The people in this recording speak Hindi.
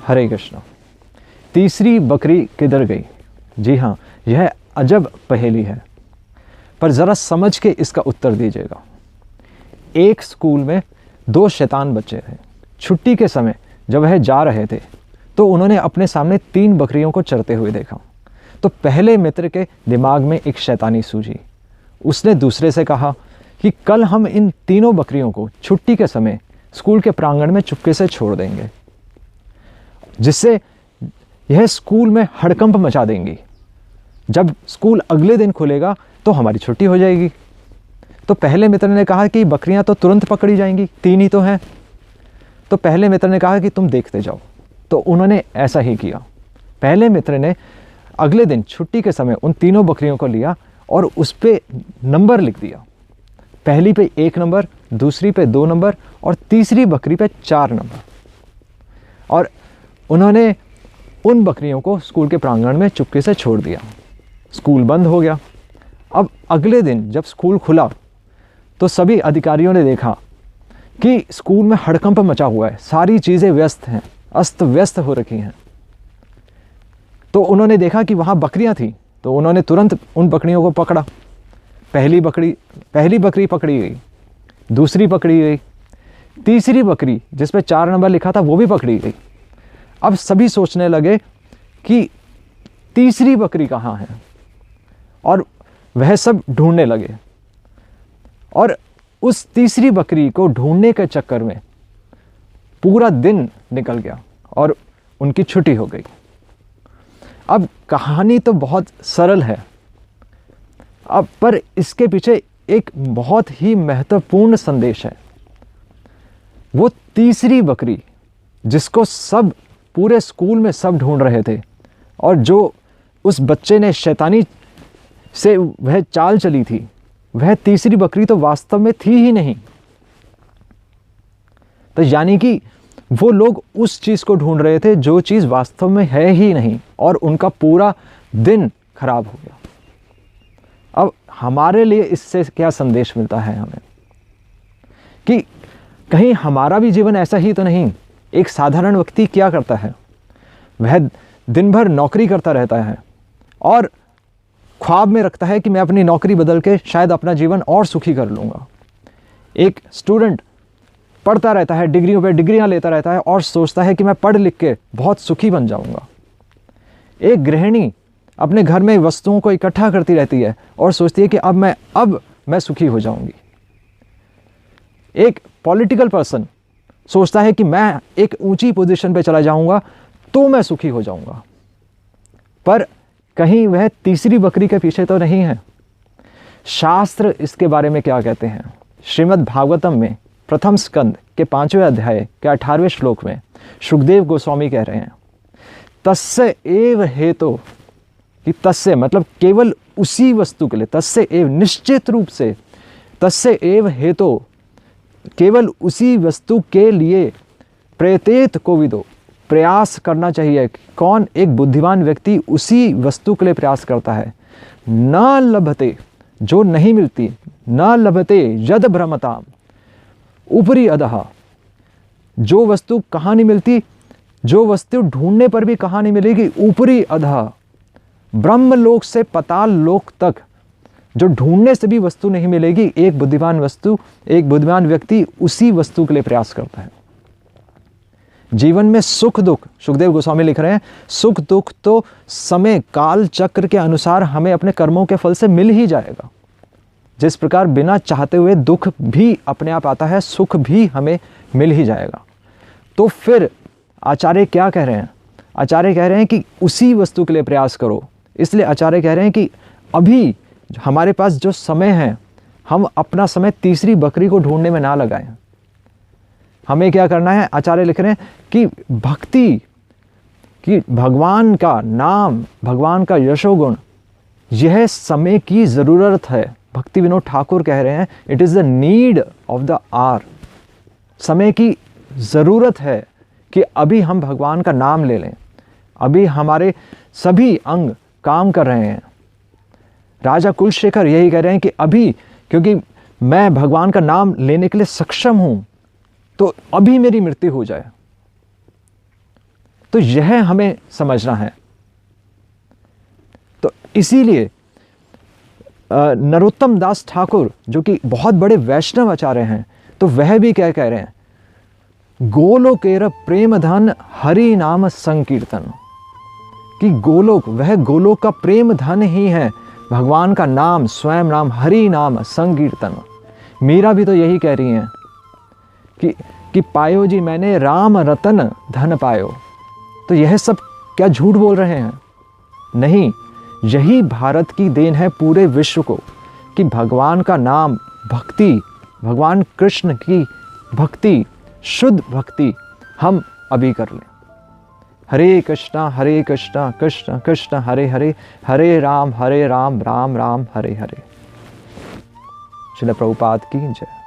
हरे कृष्णा। तीसरी बकरी किधर गई? जी हाँ, यह अजब पहेली है, पर ज़रा समझ के इसका उत्तर दीजिएगा। एक स्कूल में 2 शैतान बच्चे थे। छुट्टी के समय जब वह जा रहे थे तो उन्होंने अपने सामने 3 बकरियों को चरते हुए देखा। तो पहले मित्र के दिमाग में एक शैतानी सूझी। उसने दूसरे से कहा कि कल हम इन तीनों बकरियों को छुट्टी के समय स्कूल के प्रांगण में चुपके से छोड़ देंगे, जिससे यह स्कूल में हड़कंप मचा देंगी। जब स्कूल अगले दिन खुलेगा तो हमारी छुट्टी हो जाएगी। तो पहले मित्र ने कहा कि बकरियां तो तुरंत पकड़ी जाएंगी, 3 ही तो हैं। तो पहले मित्र ने कहा कि तुम देखते जाओ। तो उन्होंने ऐसा ही किया। पहले मित्र ने अगले दिन छुट्टी के समय उन तीनों बकरियों को लिया और उस पे नंबर लिख दिया। पहली पे 1 नंबर, दूसरी पे 2 नंबर और तीसरी बकरी पे 4 नंबर। और उन्होंने उन बकरियों को स्कूल के प्रांगण में चुपके से छोड़ दिया। स्कूल बंद हो गया। अब अगले दिन जब स्कूल खुला तो सभी अधिकारियों ने देखा कि स्कूल में हड़कंप मचा हुआ है, सारी चीज़ें व्यस्त हैं, अस्त व्यस्त हो रखी हैं। तो उन्होंने देखा कि वहाँ बकरियाँ थीं, तो उन्होंने तुरंत उन बकरियों को पकड़ा। पहली बकरी पकड़ी गई, दूसरी पकड़ी गई, तीसरी बकरी जिस पे 4 नंबर लिखा था वो भी पकड़ी गई। अब सभी सोचने लगे कि तीसरी बकरी कहाँ है, और वह सब ढूंढने लगे। और उस तीसरी बकरी को ढूंढने के चक्कर में पूरा दिन निकल गया और उनकी छुट्टी हो गई। अब कहानी तो बहुत सरल है, अब पर इसके पीछे एक बहुत ही महत्वपूर्ण संदेश है। वो तीसरी बकरी जिसको सब पूरे स्कूल में सब ढूंढ रहे थे, और जो उस बच्चे ने शैतानी से वह चाल चली थी, वह तीसरी बकरी तो वास्तव में थी ही नहीं। तो यानी कि वो लोग उस चीज़ को ढूंढ रहे थे जो चीज़ वास्तव में है ही नहीं, और उनका पूरा दिन खराब हो गया। अब हमारे लिए इससे क्या संदेश मिलता है हमें, कि कहीं हमारा भी जीवन ऐसा ही तो नहीं। एक साधारण व्यक्ति क्या करता है? वह दिन भर नौकरी करता रहता है और ख्वाब में रखता है कि मैं अपनी नौकरी बदल के शायद अपना जीवन और सुखी कर लूँगा। एक स्टूडेंट पढ़ता रहता है, डिग्रियों पे डिग्रियां लेता रहता है और सोचता है कि मैं पढ़ लिख के बहुत सुखी बन जाऊँगा। एक गृहिणी अपने घर में वस्तुओं को इकट्ठा करती रहती है और सोचती है कि अब मैं सुखी हो जाऊँगी। एक पॉलिटिकल पर्सन सोचता है कि मैं एक ऊंची पोजीशन पे चला जाऊँगा तो मैं सुखी हो जाऊँगा। पर कहीं वह तीसरी बकरी के पीछे तो नहीं है। शास्त्र इसके बारे में क्या कहते हैं? श्रीमद् भागवतम में प्रथम स्कंद के 5वें अध्याय के 18वें श्लोक में शुकदेव गोस्वामी कह रहे हैं, तस्य एव हेतु, कि तस्य मतलब केवल उसी वस्तु के लिए, तस्य एव निश्चित रूप से, तस्य एव हेतु केवल उसी वस्तु के लिए प्रेतेत कोविदो, प्रयास करना चाहिए। कौन? एक बुद्धिमान व्यक्ति उसी वस्तु के लिए प्रयास करता है। न लभते, जो नहीं मिलती, न लभते यद भ्रमताम ऊपरी अधः, जो वस्तु कहाँ नहीं मिलती, जो वस्तु ढूंढने पर भी कहाँ नहीं मिलेगी, ऊपरी अधः, ब्रह्मलोक से पाताल लोक तक जो ढूंढने से भी वस्तु नहीं मिलेगी, एक बुद्धिमान व्यक्ति उसी वस्तु के लिए प्रयास करता है। जीवन में सुख दुख, सुखदेव गोस्वामी लिख रहे हैं, सुख दुख तो समय काल चक्र के अनुसार हमें अपने कर्मों के फल से मिल ही जाएगा। जिस प्रकार बिना चाहते हुए दुख भी अपने आप आता है, सुख भी हमें मिल ही जाएगा। तो फिर आचार्य क्या कह रहे हैं? आचार्य कह रहे हैं कि उसी वस्तु के लिए प्रयास करो। इसलिए आचार्य कह रहे हैं कि अभी हमारे पास जो समय है, हम अपना समय तीसरी बकरी को ढूंढने में ना लगाएं। हमें क्या करना है? आचार्य लिख रहे हैं कि भक्ति, कि भगवान का नाम, भगवान का यशोगुण, यह समय की ज़रूरत है। भक्ति विनोद ठाकुर कह रहे हैं, it is the need of the hour. समय की ज़रूरत है कि अभी हम भगवान का नाम ले लें। अभी हमारे सभी अंग काम कर रहे हैं। राजा कुलशेखर यही कह रहे हैं कि अभी, क्योंकि मैं भगवान का नाम लेने के लिए सक्षम हूँ, तो अभी मेरी मृत्यु हो जाए। तो यह हमें समझना है। तो इसीलिए नरोत्तम दास ठाकुर जो कि बहुत बड़े वैष्णव आचार्य हैं, तो वह भी क्या कह रहे हैं, गोलोकेर प्रेम धन हरि नाम संकीर्तन, कि गोलोक, वह गोलोक का प्रेम धन ही है, भगवान का नाम, स्वयं नाम, हरि नाम संकीर्तन। मीरा भी तो यही कह रही हैं कि पायो जी मैंने राम रतन धन पायो। तो यह सब क्या झूठ बोल रहे हैं? नहीं, यही भारत की देन है पूरे विश्व को, कि भगवान का नाम, भक्ति, भगवान कृष्ण की भक्ति, शुद्ध भक्ति हम अभी कर लें। हरे कृष्णा कृष्ण कृष्ण हरे हरे, हरे राम राम राम हरे हरे। श्रील प्रभुपाद की जय।